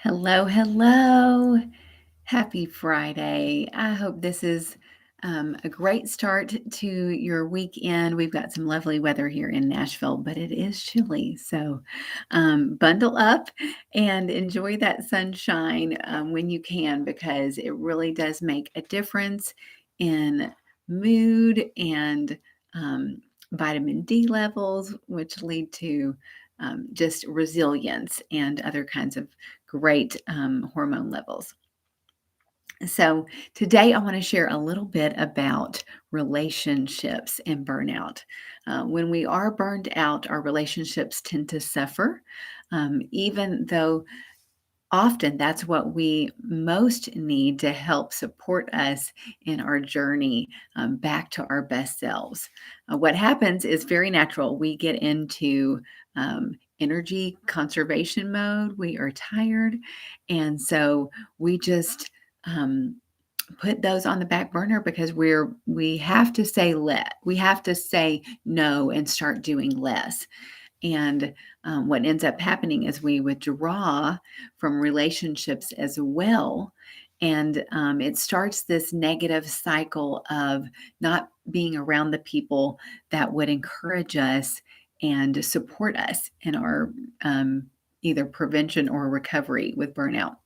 Hello, hello. Happy Friday. I hope this is a great start to your weekend. We've got some lovely weather here in Nashville, but it is chilly. So bundle up and enjoy that sunshine when you can, because it really does make a difference in mood and um, vitamin D levels, which lead to just resilience and other kinds of great hormone levels. So, today I want to share a little bit about relationships and burnout. When we are burned out, our relationships tend to suffer, even though often that's what we most need to help support us in our journey back to our best selves. What happens is very natural. We get into energy conservation mode, we are tired, and so we just um, put those on the back burner because we have to we have to say no and start doing less. And what ends up happening is we withdraw from relationships as well. And it starts this negative cycle of not being around the people that would encourage us and support us in our either prevention or recovery with burnout.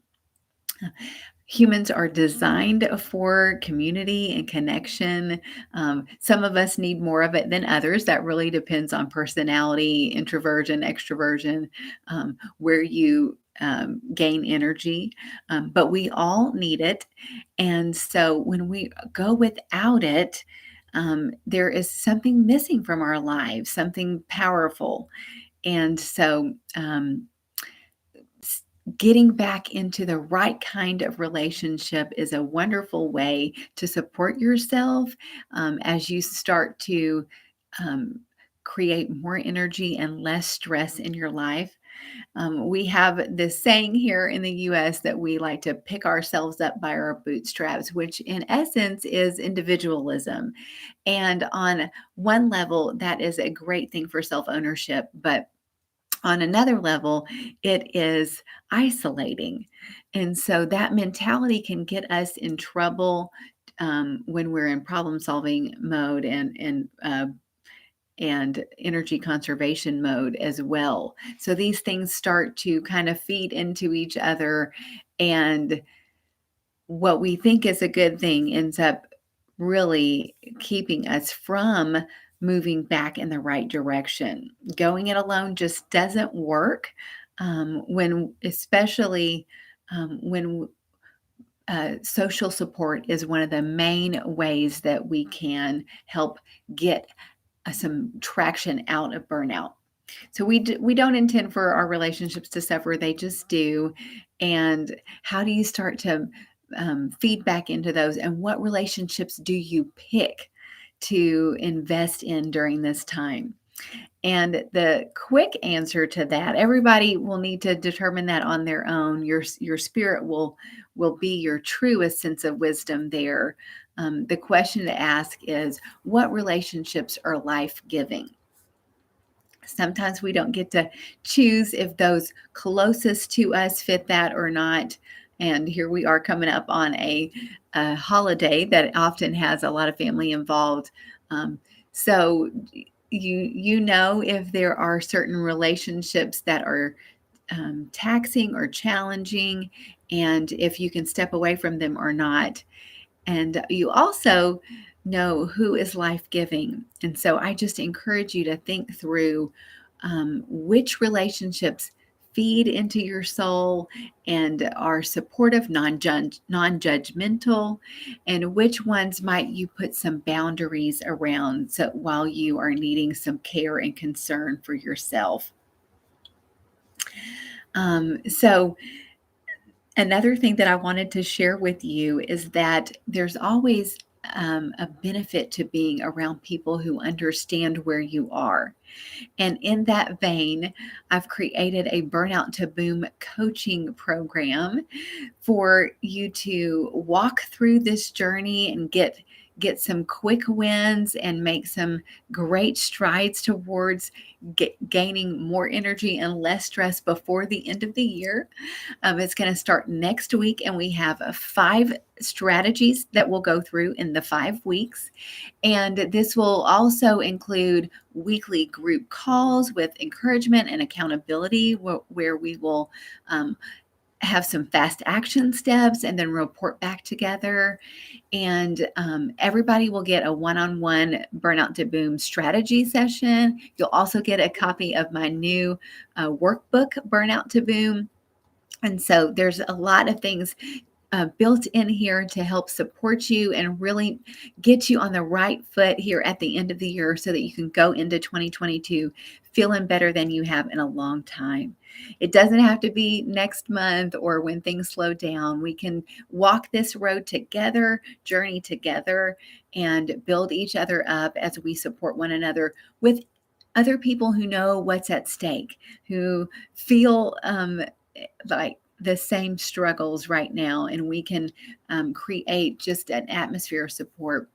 Humans are designed for community and connection. Some of us need more of it than others. That really depends on personality, introversion, extroversion, where you gain energy. But we all need it. And so when we go without it, there is something missing from our lives, something powerful. And so, getting back into the right kind of relationship is a wonderful way to support yourself as you start to um, create more energy and less stress in your life. We have this saying here in the US that we like to pick ourselves up by our bootstraps, which in essence is individualism. And on one level, that is a great thing for self ownership, but on another level, it is isolating. And so that mentality can get us in trouble when we're in problem solving mode and energy conservation mode as well. So these things start to kind of feed into each other, and what we think is a good thing ends up really keeping us from moving back in the right direction. Going it alone just doesn't work when, especially when social support is one of the main ways that we can help get some traction out of burnout. So we don't intend for our relationships to suffer; they just do. And how do you start to feed back into those? And what relationships do you pick to invest in during this time? And the quick answer to that, everybody will need to determine that on their own. Your spirit will be your truest sense of wisdom there. The question to ask is, what relationships are life giving? Sometimes we don't get to choose if those closest to us fit that or not. And here we are coming up on a holiday that often has a lot of family involved. So you know if there are certain relationships that are taxing or challenging, and if you can step away from them or not. And you also know who is life giving. And so I just encourage you to think through which relationships feed into your soul and are supportive, non-judgmental, and which ones might you put some boundaries around so while you are needing some care and concern for yourself. So another thing that I wanted to share with you is that there's always a benefit to being around people who understand where you are. And in that vein, I've created a Burnout to Boom coaching program for you to walk through this journey and get some quick wins and make some great strides towards gaining more energy and less stress before the end of the year. It's going to start next week, and we have 5 strategies that we'll go through in the 5 weeks. And this will also include weekly group calls with encouragement and accountability, where we will have some fast action steps and then report back together. And everybody will get a one-on-one Burnout to Boom strategy session. You'll also get a copy of my new workbook, Burnout to Boom. And so there's a lot of things built in here to help support you and really get you on the right foot here at the end of the year so that you can go into 2022 feeling better than you have in a long time. It doesn't have to be next month or when things slow down. We can walk this road together, journey together, and build each other up as we support one another with other people who know what's at stake, who feel like the same struggles right now, and we can create just an atmosphere of support.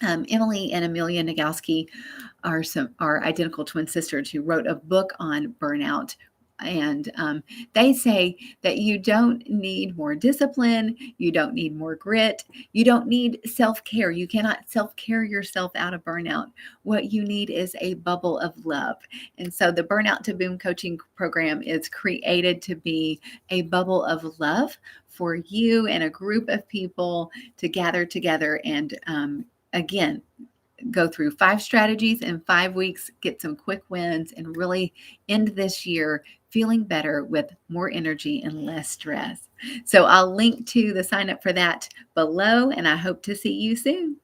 Emily and Amelia Nagalski are identical twin sisters who wrote a book on burnout. And they say that you don't need more discipline, you don't need more grit, you don't need self-care. You cannot self-care yourself out of burnout. What you need is a bubble of love. And so the Burnout to Boom coaching program is created to be a bubble of love for you and a group of people to gather together and again, go through 5 strategies in 5 weeks, get some quick wins, and really end this year feeling better with more energy and less stress. So I'll link to the sign up for that below, and I hope to see you soon.